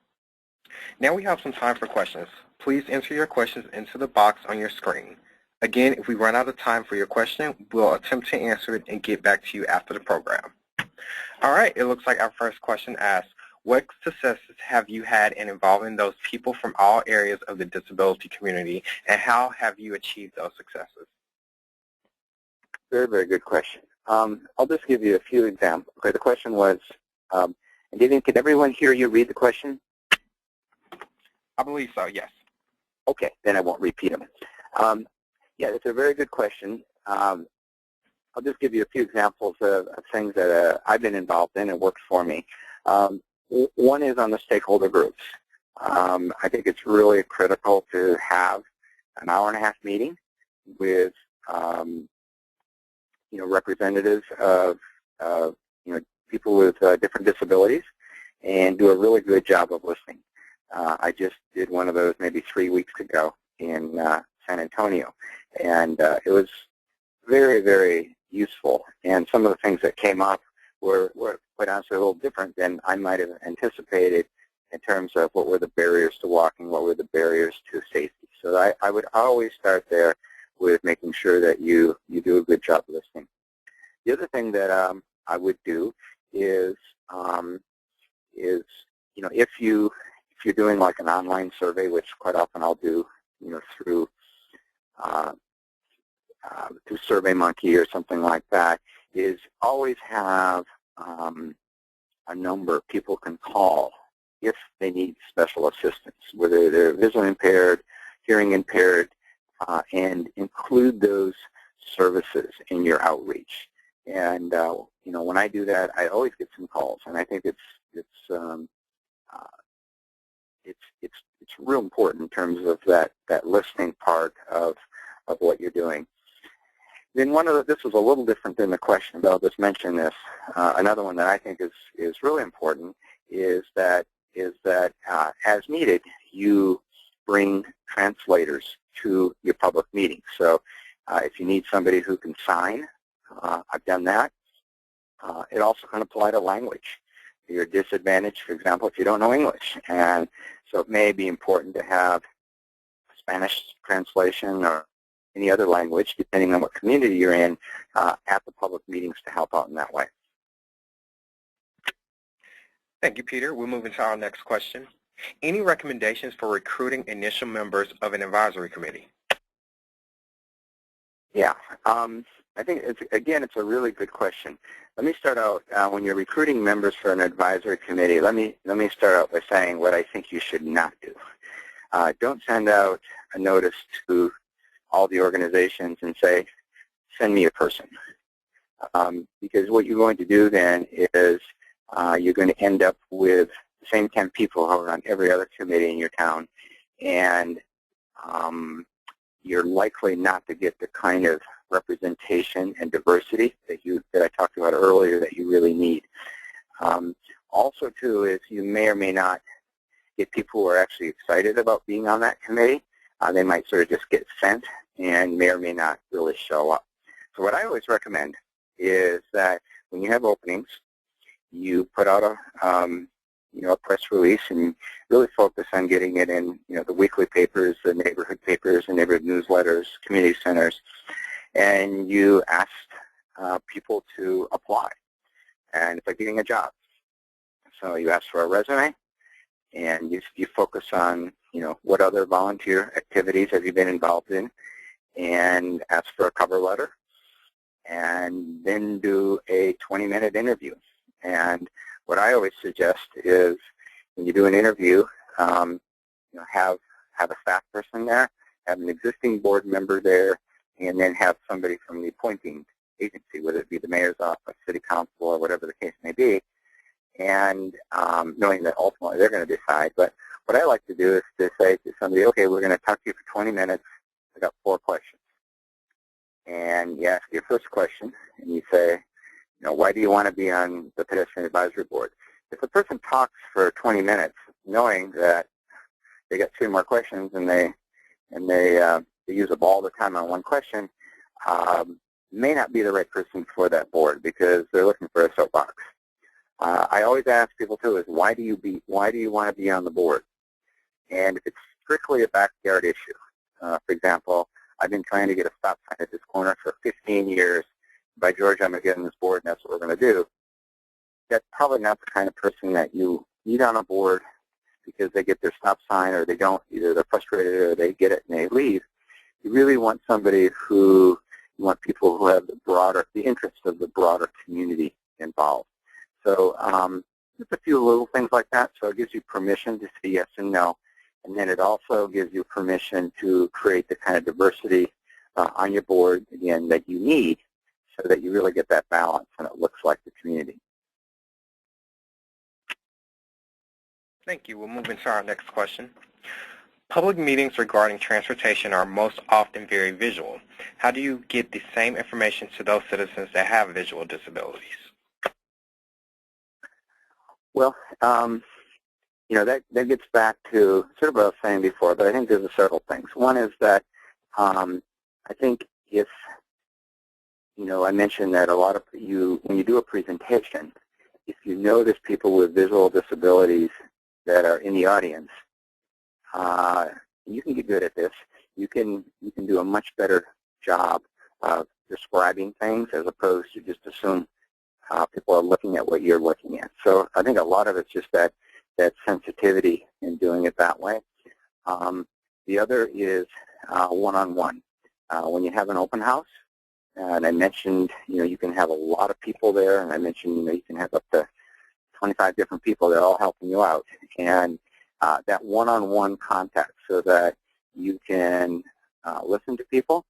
Now we have some time for questions. Please enter your questions into the box on your screen. Again, if we run out of time for your question, we'll attempt to answer it and get back to you after the program. All right, it looks like our first question asks, what successes have you had in involving those people from all areas of the disability community, and how have you achieved those successes? Very, very good question. I'll just give you a few examples. Okay, the question was, and can everyone hear you read the question? I believe so, yes. Okay, then I won't repeat them. Yeah, it's a very good question. I'll just give you a few examples of things that I've been involved in and worked for me. One is on the stakeholder groups. I think it's really critical to have an hour-and-a-half meeting with representatives of people with different disabilities, and do a really good job of listening. I just did one of those maybe 3 weeks ago in San Antonio, and it was very, very useful. And some of the things that came up were quite honestly a little different than I might have anticipated in terms of what were the barriers to walking, what were the barriers to safety. So I would always start there with making sure that you do a good job listening. The other thing that I would do is if you're doing like an online survey, which quite often I'll do, through SurveyMonkey or something like that, is always have a number people can call if they need special assistance, whether they're visually impaired, hearing impaired, and include those services in your outreach. And when I do that, I always get some calls, and I think it's real important in terms of that listening part of what you're doing. Then this was a little different than the question, but I'll just mention this. Another one that I think is really important is that as needed, you bring translators to your public meetings. So if you need somebody who can sign, I've done that. It also can apply to language. You're disadvantaged, for example, if you don't know English. And so it may be important to have Spanish translation or any other language, depending on what community you're in, at the public meetings to help out in that way. Thank you, Peter. We'll move into our next question. Any recommendations for recruiting initial members of an advisory committee? Yeah, I think, it's a really good question. Let me start out, when you're recruiting members for an advisory committee, let me start out by saying what I think you should not do. Don't send out a notice to all the organizations and say, send me a person. Because what you're going to do then is you're going to end up with the same 10 people who are on every other committee in your town, and you're likely not to get the kind of representation and diversity that I talked about earlier that you really need. Also, too, is you may or may not get people who are actually excited about being on that committee. They might sort of just get sent and may or may not really show up. So what I always recommend is that when you have openings, you put out a press release and really focus on getting it in, the weekly papers, the neighborhood papers, the neighborhood newsletters, community centers, and you ask people to apply. And it's like getting a job. So you ask for a resume, and you focus on, what other volunteer activities have you been involved in, and ask for a cover letter, and then do a 20-minute interview. And what I always suggest is when you do an interview, have a staff person there, have an existing board member there, and then have somebody from the appointing agency, whether it be the mayor's office, city council, or whatever the case may be, and knowing that ultimately they're going to decide. But what I like to do is to say to somebody, okay, we're going to talk to you for 20 minutes. I got 4 questions. And you ask your first question, and you say, why do you want to be on the Pedestrian Advisory Board? If a person talks for 20 minutes, knowing that they got 3 more questions and they use up all the time on one question, may not be the right person for that board because they're looking for a soapbox. I always ask people too is why do you want to be on the board? And if it's strictly a backyard issue, for example, I've been trying to get a stop sign at this corner for 15 years. By George, I'm going to get on this board, and that's what we're going to do. That's probably not the kind of person that you need on a board because they get their stop sign or they don't. Either they're frustrated or they get it and they leave. You really want somebody you want people who have the interest of the broader community involved. So just a few little things like that. So it gives you permission to say yes and no. And then it also gives you permission to create the kind of diversity on your board, again, that you need so that you really get that balance and it looks like the community. Thank you. We'll move into our next question. Public meetings regarding transportation are most often very visual. How do you get the same information to those citizens that have visual disabilities? Well, that gets back to sort of what I was saying before, but I think there's several things. One is that I think if, I mentioned that a lot of when you do a presentation, if you notice people with visual disabilities that are in the audience, you can get good at this. You can do a much better job of describing things as opposed to just assume people are looking at what you're looking at. So I think a lot of it's just that sensitivity in doing it that way. The other is one-on-one. When you have an open house, and I mentioned, you can have a lot of people there, and I mentioned, you can have up to 25 different people that are all helping you out. And that one-on-one contact so that you can listen to people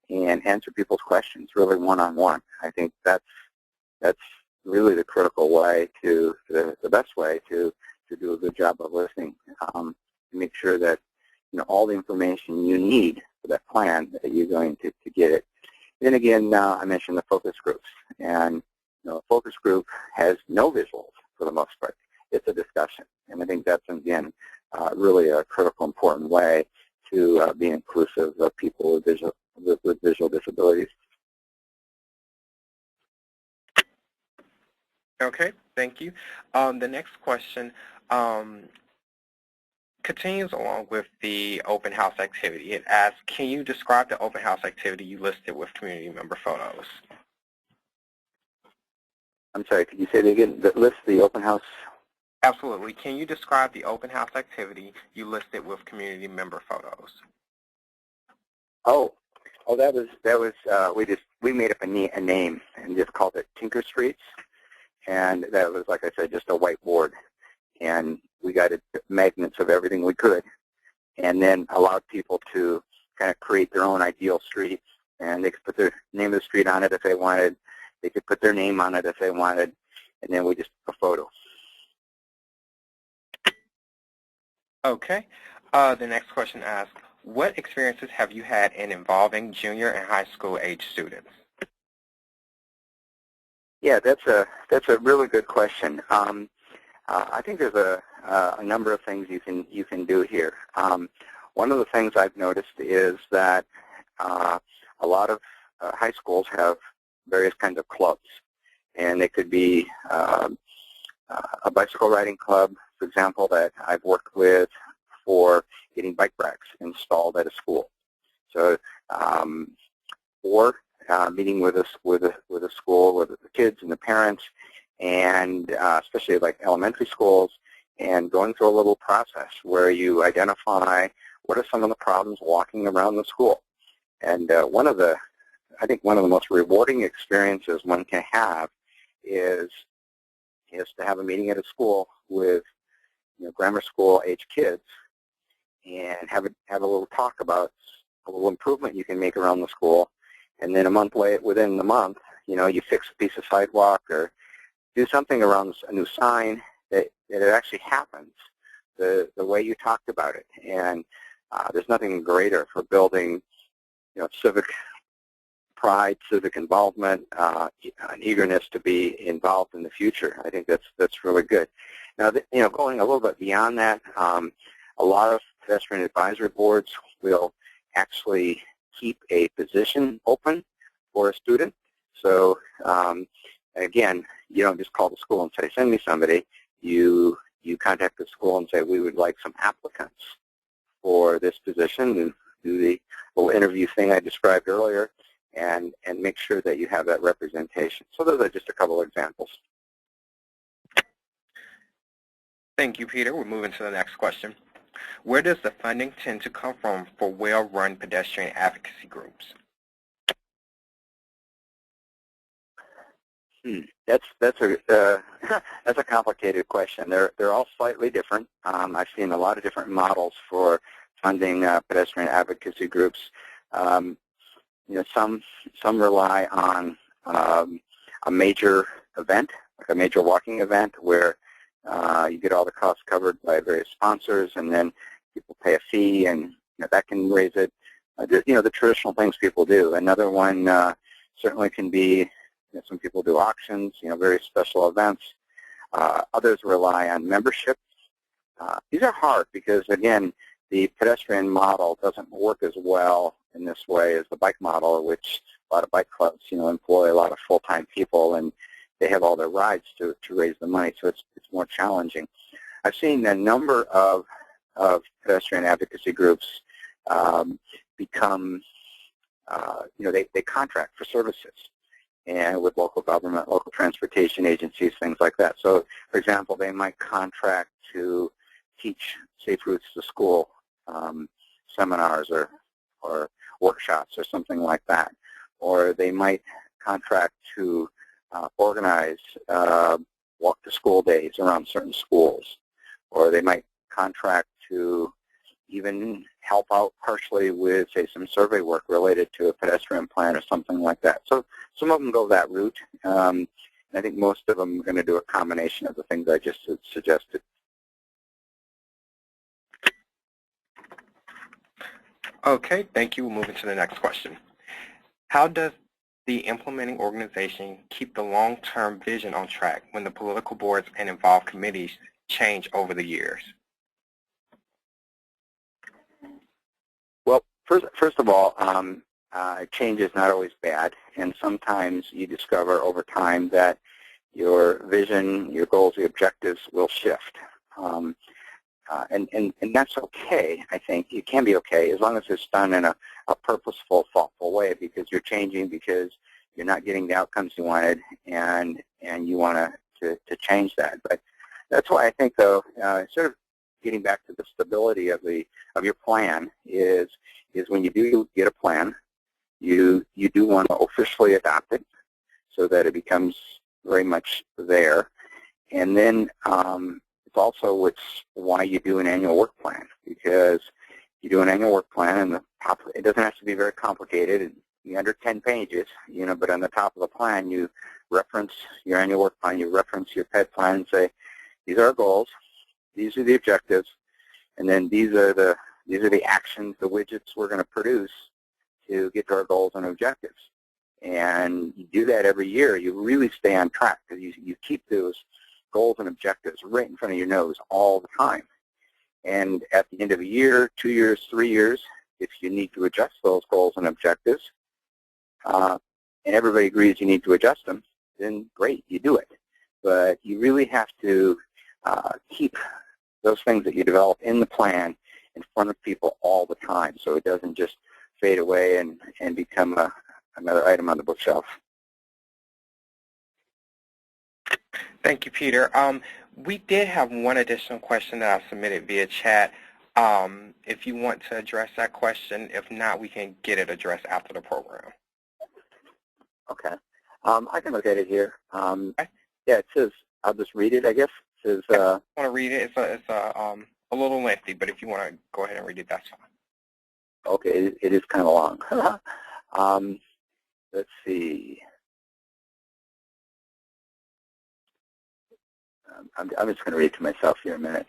and answer people's questions really one-on-one. I think that's really the critical way the best way to do a good job of listening, to make sure that all the information you need for that plan that you're going to get it. Then again, I mentioned the focus groups, and a focus group has no visuals for the most part. It's a discussion, and I think that's again really a critical, important way to be inclusive of people with visual disabilities. Okay, thank you. The next question continues along with the open house activity. It asks, can you describe the open house activity you listed with community member photos? I'm sorry, could you say that again? List the open house? Absolutely. Can you describe the open house activity you listed with community member photos? Oh, that was we made up a name and just called it Tinker Streets, and that was, like I said, just a whiteboard, and we got magnets of everything we could, and then allowed people to kind of create their own ideal streets, and they could put their name of the street on it if they wanted. They could put their name on it if they wanted, and then we just took a photo. Okay. The next question asks, what experiences have you had in involving junior and high school age students? Yeah, that's a really good question. I think there's a number of things you can do here. One of the things I've noticed is that a lot of high schools have various kinds of clubs, and they could be a bicycle riding club, for example, that I've worked with for getting bike racks installed at a school. So, or meeting with a school with the kids and the parents, and especially like elementary schools, and going through a little process where you identify what are some of the problems walking around the school. And I think one of the most rewarding experiences one can have is to have a meeting at a school with grammar school age kids and have a little talk about a little improvement you can make around the school, and then within the month, you fix a piece of sidewalk or do something around a new sign that it actually happens the way you talked about it. And there's nothing greater for building civic pride, civic involvement, an eagerness to be involved in the future. I think that's really good. Now, going a little bit beyond that, a lot of pedestrian advisory boards will actually keep a position open for a student. So, again, you don't just call the school and say, send me somebody. You contact the school and say, we would like some applicants for this position, and do the little interview thing I described earlier, and make sure that you have that representation. So those are just a couple of examples. Thank you, Peter. We're moving to the next question. Where does the funding tend to come from for well-run pedestrian advocacy groups? That's a complicated question. They're all slightly different. I've seen a lot of different models for funding pedestrian advocacy groups. Some rely on a major event, like a major walking event, where you get all the costs covered by various sponsors, and then people pay a fee, and that can raise it. The traditional things people do. Another one certainly can be, some people do auctions, very special events. Others rely on membership, these are hard because, again, the pedestrian model doesn't work as well in this way as the bike model, which a lot of bike clubs, employ a lot of full-time people, and they have all their rides to raise the money, so it's more challenging. I've seen a number of pedestrian advocacy groups become, they contract for services, and with local government, local transportation agencies, things like that. So, for example, they might contract to teach safe routes to school seminars or workshops or something like that. Or they might contract to organize walk-to-school days around certain schools. Or they might contract to even help out partially with, say, some survey work related to a pedestrian plan or something like that. So some of them go that route. And I think most of them are going to do a combination of the things I just suggested. Okay, thank you. We'll move into the next question. How does the implementing organization keep the long-term vision on track when the political boards and involved committees change over the years? Well, first of all, change is not always bad, and sometimes you discover over time that your vision, your goals, your objectives will shift. And that's okay, I think. It can be okay as long as it's done in a purposeful, thoughtful way, because you're changing because you're not getting the outcomes you wanted, and you want to change that. But that's why I think, though, sort of getting back to the stability of your plan is when you do get a plan, you do want to officially adopt it so that it becomes very much there. And then it's also why you do an annual work plan, because you do an annual work plan, and it doesn't have to be very complicated. It'd be under 10 pages, but on the top of the plan, you reference your annual work plan, you reference your PED plan, and say, these are our goals, these are the objectives, and then these are the actions, the widgets we're going to produce to get to our goals and objectives. And you do that every year, you really stay on track, because you keep those goals and objectives right in front of your nose all the time. And at the end of a year, 2 years, 3 years, if you need to adjust those goals and objectives, and everybody agrees you need to adjust them, then great, you do it. But you really have to keep those things that you develop in the plan in front of people all the time, so it doesn't just fade away and become another item on the bookshelf. Thank you, Peter. We did have one additional question that I submitted via chat. If you want to address that question, if not, we can get it addressed after the program. Okay. I can look at it here. Okay. Yeah, it says, I'll just read it, I guess. It says, I want to read it. It's a little lengthy, but if you want to go ahead and read it, that's fine. Okay, it is kind of long. Let's see. I'm just going to read it to myself here a minute.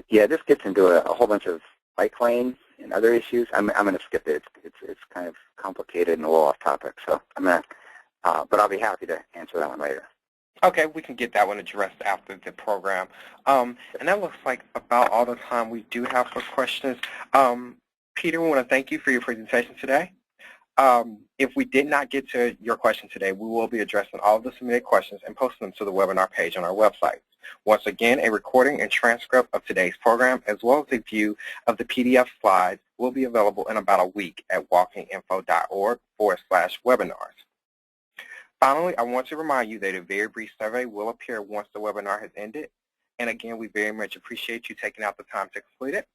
Yeah, this gets into a whole bunch of bike lanes and other issues. I'm going to skip it. It's kind of complicated and a little off topic. So I'm going to, but I'll be happy to answer that one later. Okay, we can get that one addressed after the program. And that looks like about all the time we do have for questions. Peter, we want to thank you for your presentation today. If we did not get to your question today, we will be addressing all of the submitted questions and posting them to the webinar page on our website. Once again, a recording and transcript of today's program, as well as a view of the PDF slides, will be available in about a week at walkinginfo.org/webinars. Finally, I want to remind you that a very brief survey will appear once the webinar has ended. And again, we very much appreciate you taking out the time to complete it.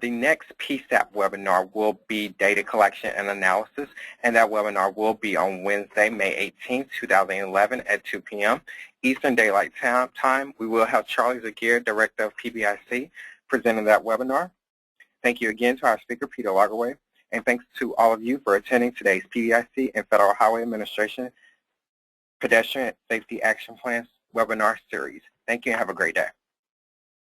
The next PSAP webinar will be data collection and analysis, and that webinar will be on Wednesday, May 18th, 2011 at 2 p.m. Eastern Daylight Time. We will have Charlie Zagier, Director of PBIC, presenting that webinar. Thank you again to our speaker, Peter Lagerwey, and thanks to all of you for attending today's PBIC and Federal Highway Administration Pedestrian Safety Action Plans webinar series. Thank you and have a great day.